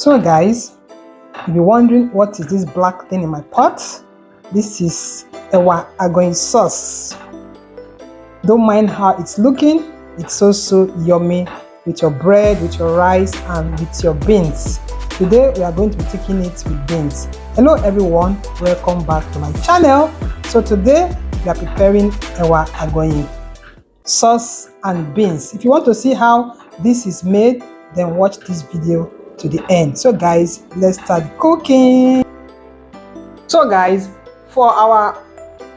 So guys, you'll be wondering what is this black thing in my pot? This is Ewa Agoyin sauce. Don't mind how it's looking, it's so yummy with your bread, with your rice and with your beans. Today we are going to be taking it with beans. Hello everyone, welcome back to my channel. So today we are preparing Ewa Agoyin sauce and beans. If you want to see how this is made, then watch this video to the end. So guys, let's start cooking. So guys, for our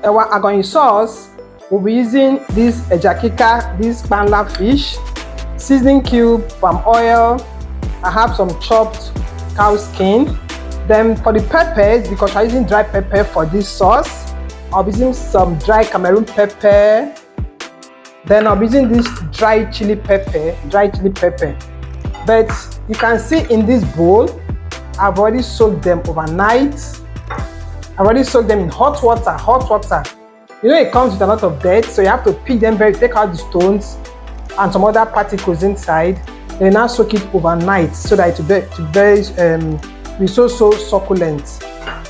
Ewa Agoyin sauce, we'll be using this ejakika, this plantain fish, seasoning cube, palm oil. I have some chopped cow skin. Then for the peppers, because I'm using dry pepper for this sauce, I'll be using some dry Cameroon pepper. Then I'll be using this dry chili pepper. But you can see in this bowl, I've already soaked them overnight. I've already soaked them in hot water. You know it comes with a lot of dirt, so you have to pick them take out the stones and some other particles inside. Then now soak it overnight so that it will be so succulent.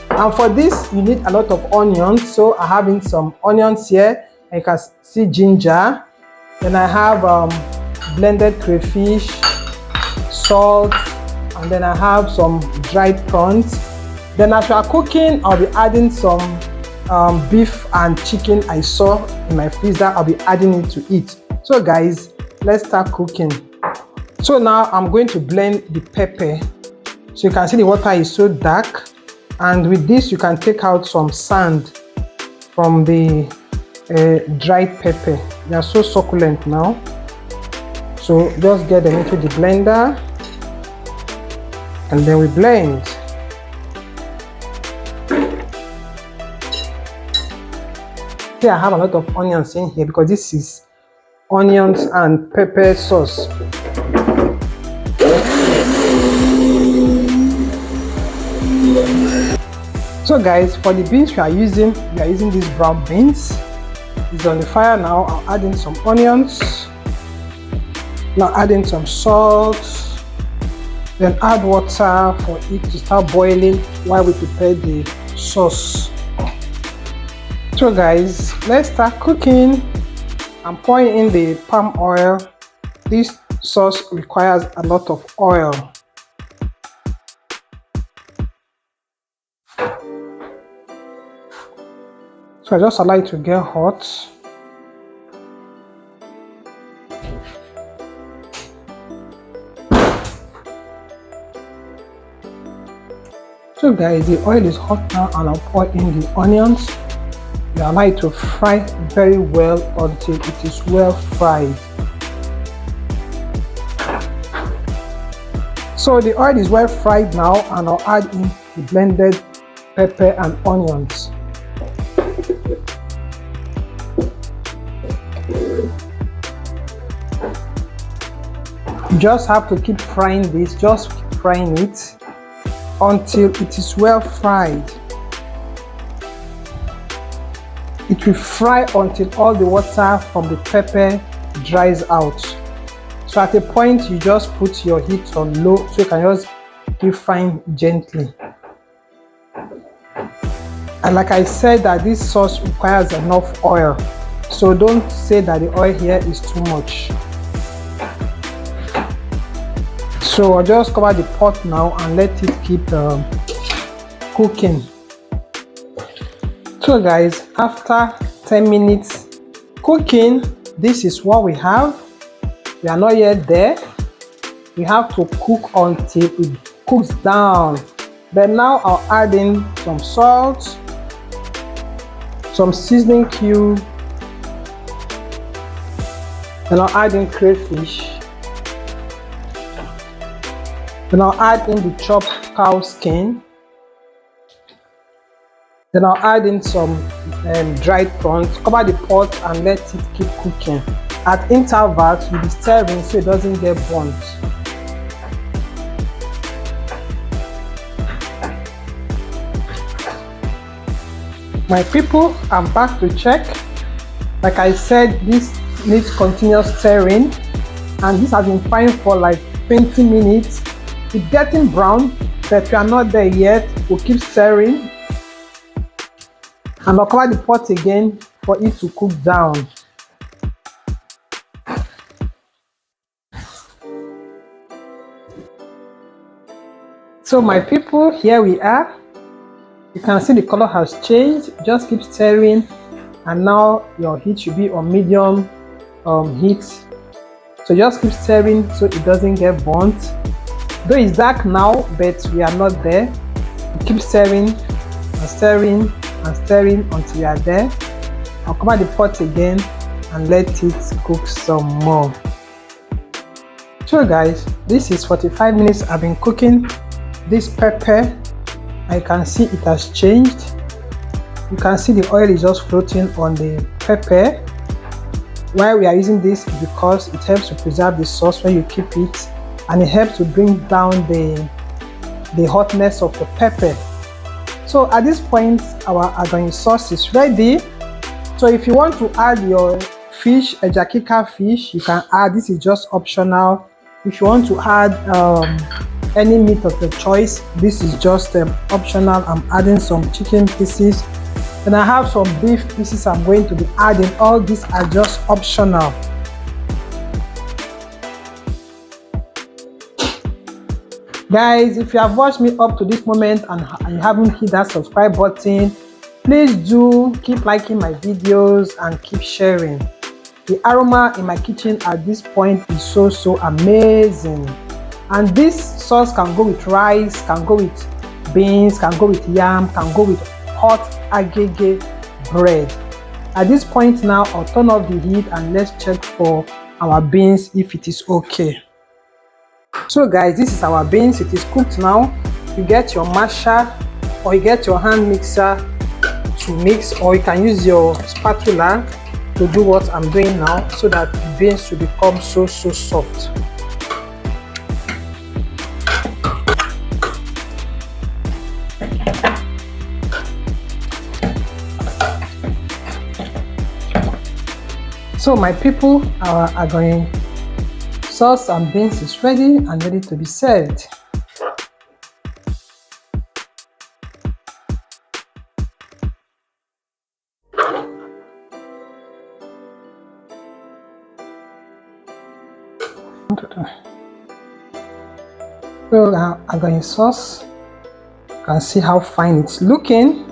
And for this, you need a lot of onions. So I have in some onions here, and you can see ginger. Then I have blended crayfish, salt, and then I have some dried prawns. Then as we are cooking, I'll be adding some beef and chicken I saw in my freezer. I'll be adding it to it. So guys, let's start cooking. So now I'm going to blend the pepper. So you can see the water is so dark, and with this you can take out some sand from the dried pepper. They are so succulent now. So just get them into the blender and then we blend. Here I have a lot of onions in here because this is onions and pepper sauce. So guys, for the beans we are using these brown beans. It's on the fire now. I'll add in some onions. Now add in some salt. Then add water for it to start boiling while we prepare the sauce. So guys, let's start cooking. I'm pouring in the palm oil. This sauce requires a lot of oil. So I just allow it to get hot. So guys, the oil is hot now and I'll pour in the onions. You allow it to fry very well until it is well fried. So the oil is well fried now and I'll add in the blended pepper and onions. You just have to keep frying this, just keep frying it until it is well fried. It will fry until all the water from the pepper dries out. So at a point you just put your heat on low so you can just keep frying gently. And like I said, that this sauce requires enough oil, so don't say that the oil here is too much. So I'll just cover the pot now and let it keep cooking. So guys, after 10 minutes cooking, this is what we have. We are not yet there. We have to cook until it cooks down. Then now I'll add in some salt, some seasoning cube, and I'll add in crayfish. Then I'll add in the chopped cow skin. Then I'll add in some dried prawns. Cover the pot and let it keep cooking. At intervals, you'll be stirring so it doesn't get burnt. My people, I'm back to check. Like I said, this needs continuous stirring, and this has been frying for like 20 minutes. It's getting brown, but we are not there yet. We'll keep stirring. And I'll cover the pot again for it to cook down. So my people, here we are. You can see the color has changed. Just keep stirring, and now your heat should be on medium heat. So just keep stirring so it doesn't get burnt. Though it's dark now, but we are not there. Keep stirring and stirring and stirring until you are there. I'll cover the pot again and let it cook some more. So guys, this is 45 minutes I've been cooking this pepper. I can see it has changed. You can see the oil is just floating on the pepper. Why we are using this is because it helps to preserve the sauce when you keep it, and it helps to bring down the hotness of the pepper. So at this point, our Agoyin sauce is ready. So if you want to add your fish, ejakika fish, you can add. This is just optional. If you want to add any meat of your choice, this is just optional. I'm adding some chicken pieces, and I have some beef pieces I'm going to be adding. All these are just optional. Guys, if you have watched me up to this moment and you haven't hit that subscribe button, please do keep liking my videos and keep sharing. The aroma in my kitchen at this point is so amazing. And this sauce can go with rice, can go with beans, can go with yam, can go with hot agege bread. At this point now, I'll turn off the heat and let's check for our beans if it is okay. So guys, this is our beans. It is cooked now. You get your masher or you get your hand mixer to mix, or you can use your spatula to do what I'm doing now, so that the beans should become so soft. So my people, our Agoyin sauce and beans is ready and ready to be served. So our Agoyin sauce, you can see how fine it's looking.